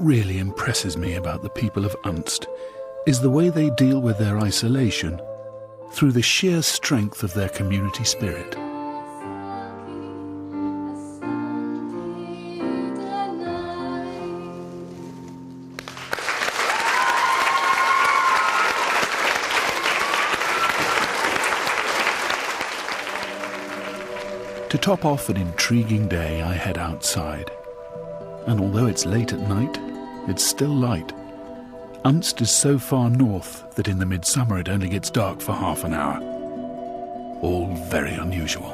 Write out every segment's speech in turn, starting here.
What really impresses me about the people of Unst is the way they deal with their isolation through the sheer strength of their community spirit. To top off an intriguing day, I head outside. And although it's late at night, it's still light. Unst is so far north that in the midsummer it only gets dark for half an hour. All very unusual.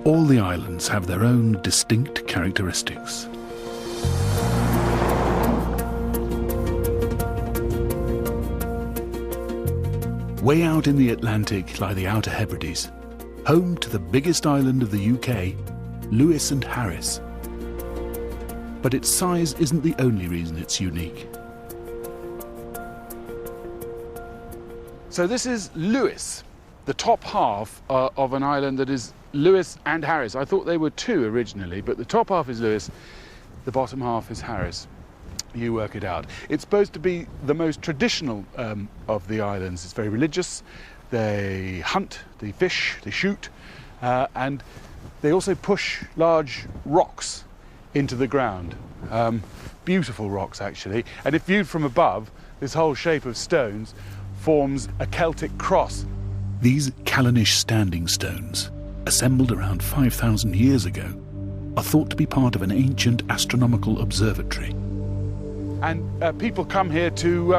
All the islands have their own distinct characteristics. Way out in the Atlantic lie the Outer Hebrides, home to the biggest island of the UK, Lewis and Harris. But its size isn't the only reason it's unique. So this is Lewis, the top half of an island that is Lewis and Harris. I thought they were two originally, but the top half is Lewis, the bottom half is Harris. You work it out. It's supposed to be the most traditional of the islands. It's very religious. They hunt, they fish, they shoot, and they also push large rocks into the ground. Beautiful rocks, actually. And if viewed from above, this whole shape of stones forms a Celtic cross. These Clunes standing stones, assembled around 5,000 years ago, are thought to be part of an ancient astronomical observatory. And people come here to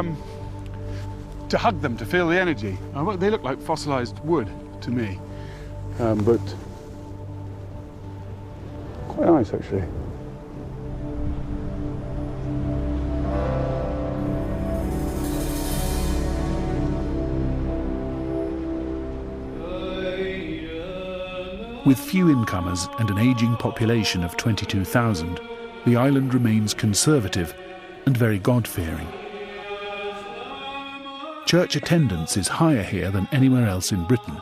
hug them, to feel the energy. They look like fossilized wood to me, but quite nice actually. With few incomers and an ageing population of 22,000, the island remains conservative and very God-fearing. Church attendance is higher here than anywhere else in Britain.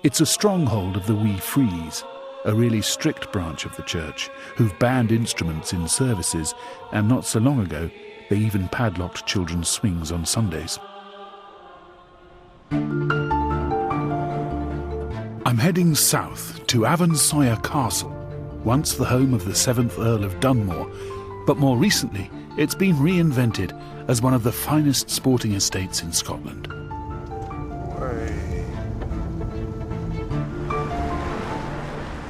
It's a stronghold of the Wee Frees, a really strict branch of the church, who've banned instruments in services, and not so long ago, they even padlocked children's swings on Sundays. I'm heading south to Avonsaya Castle, once the home of the 7th Earl of Dunmore, but more recently, it's been reinvented as one of the finest sporting estates in Scotland.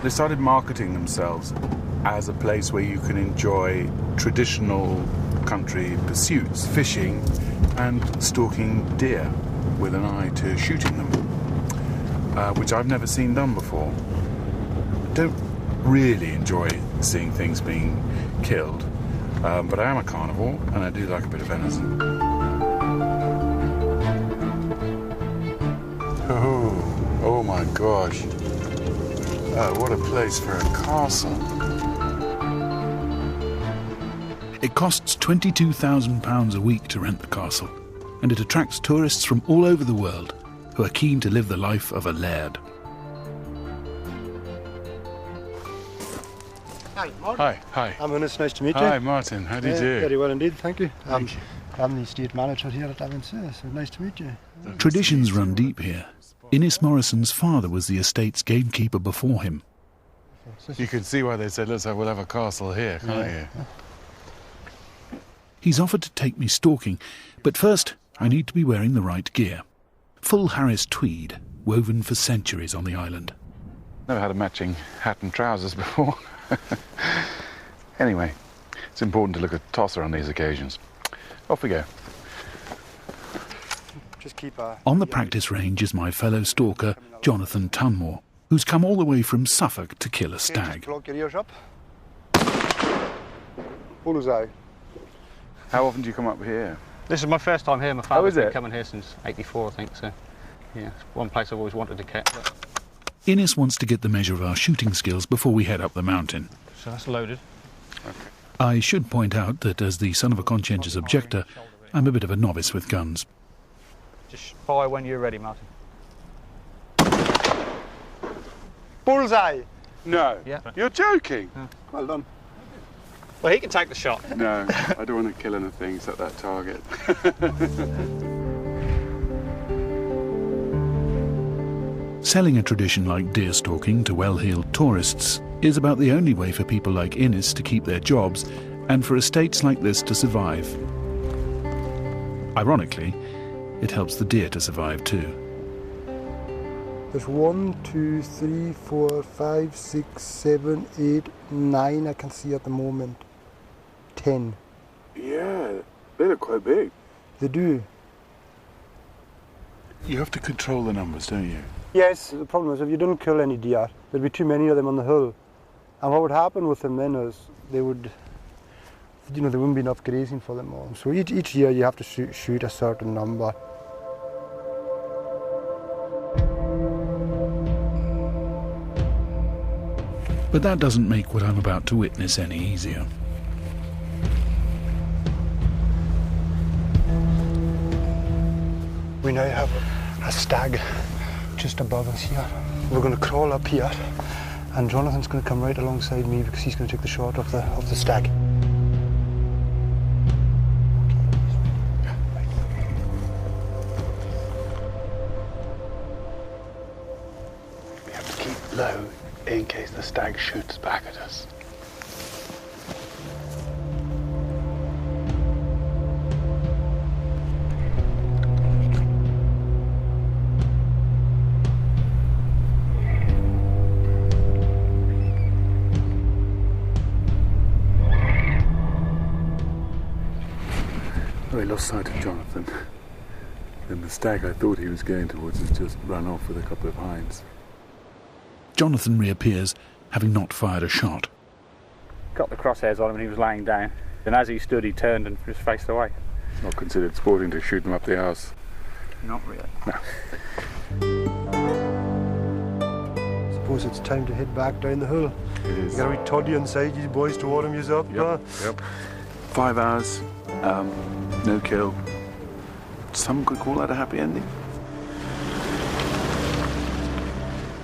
They started marketing themselves as a place where you can enjoy traditional country pursuits, fishing and stalking deer with an eye to shooting them, which I've never seen done before. I don't really enjoy seeing things being killed. But I am a carnivore, and I do like a bit of venison. Oh my gosh. What a place for a castle. It costs £22,000 a week to rent the castle, and it attracts tourists from all over the world who are keen to live the life of a laird. Hi, Martin. Hi. It's nice to meet you. Hi, Martin. How do you do? Very well indeed, thank you. Thank you. I'm the estate manager here at Avonsaya, so nice to meet you. Traditions run deep here. Innes Morrison's father was the estate's gamekeeper before him. You can see why they said, we'll have a castle here, can't you? He's offered to take me stalking, but first I need to be wearing the right gear. Full Harris tweed, woven for centuries on the island. Never had a matching hat and trousers before. Anyway, it's important to look at tosser on these occasions. Off we go. Just keep on the practice range is my fellow stalker, Jonathan Tunmore, who's come all the way from Suffolk to kill a stag. Plug your ears up. Bullseye. How often do you come up here? This is my first time here. My father's is it? been coming here since '84, I think, so yeah, it's one place I've always wanted to catch. Innes wants to get the measure of our shooting skills before we head up the mountain. So that's loaded. Okay. I should point out that as the son of a conscientious objector, I'm a bit of a novice with guns. Just fire when you're ready, Martin. Bullseye. No. Yeah. You're joking. Well done. Well, he can take the shot. No, I don't want to kill anything except that target. Selling a tradition like deer stalking to well-heeled tourists is about the only way for people like Innes to keep their jobs and for estates like this to survive. Ironically, it helps the deer to survive too. There's 1, 2, 3, 4, 5, 6, 7, 8, 9 I can see at the moment. 10. Yeah, they look quite big. They do. You have to control the numbers, don't you? Yes, the problem is if you don't kill any deer, there'd be too many of them on the hill. And what would happen with them then is they would, there wouldn't be enough grazing for them all. So each year you have to shoot a certain number. But that doesn't make what I'm about to witness any easier. We now have a stag just above us here. We're going to crawl up here, and Jonathan's going to come right alongside me because he's going to take the shot of the stag. We have to keep low in case the stag shoots back at us. I lost sight of Jonathan. Then the stag I thought he was going towards has just run off with a couple of hinds. Jonathan reappears, having not fired a shot. Got the crosshairs on him and he was laying down. And as he stood, he turned and just faced away. It's not considered sporting to shoot them up the arse. Not really. I suppose it's time to head back down the hill. It is. You got a wee toddy inside, you boys, to warm you up. Yep. 5 hours, no kill. Some could call that a happy ending.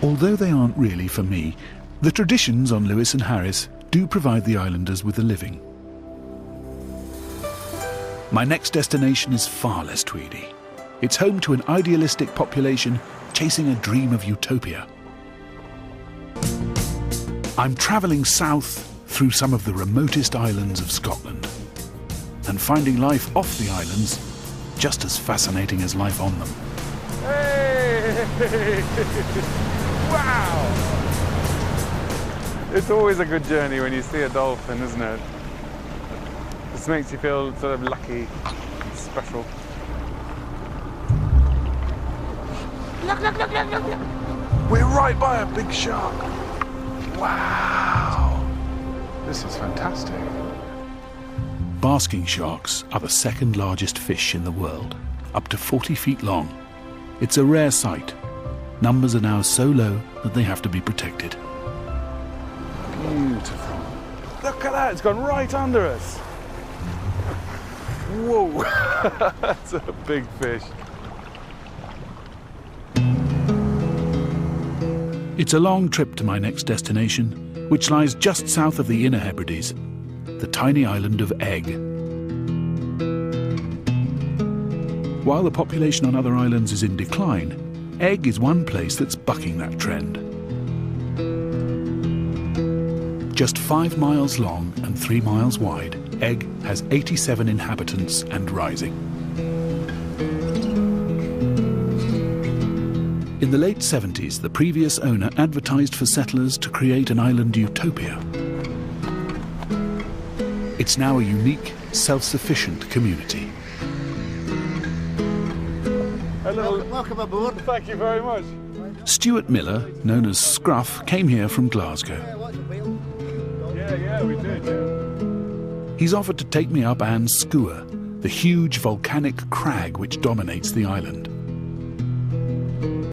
Although they aren't really for me, the traditions on Lewis and Harris do provide the islanders with a living. My next destination is far less tweedy. It's home to an idealistic population chasing a dream of utopia. I'm travelling south through some of the remotest islands of Scotland and finding life off the islands just as fascinating as life on them. Hey! Wow! It's always a good journey when you see a dolphin, isn't it? This makes you feel sort of lucky, special. Look. We're right by a big shark. Wow! This is fantastic. Basking sharks are the second largest fish in the world, up to 40 feet long. It's a rare sight. Numbers are now so low that they have to be protected. Beautiful. Look at that, it's gone right under us. Whoa, that's a big fish. It's a long trip to my next destination, which lies just south of the Inner Hebrides, the tiny island of Egg. While the population on other islands is in decline, Egg is one place that's bucking that trend. Just 5 miles long and 3 miles wide, Egg has 87 inhabitants and rising. In the late 70s, the previous owner advertised for settlers to create an island utopia. It's now a unique, self-sufficient community. Hello. Welcome aboard. Thank you very much. Stuart Miller, known as Scruff, came here from Glasgow. Yeah, we did, yeah. He's offered to take me up Anne's Skua, the huge volcanic crag which dominates the island.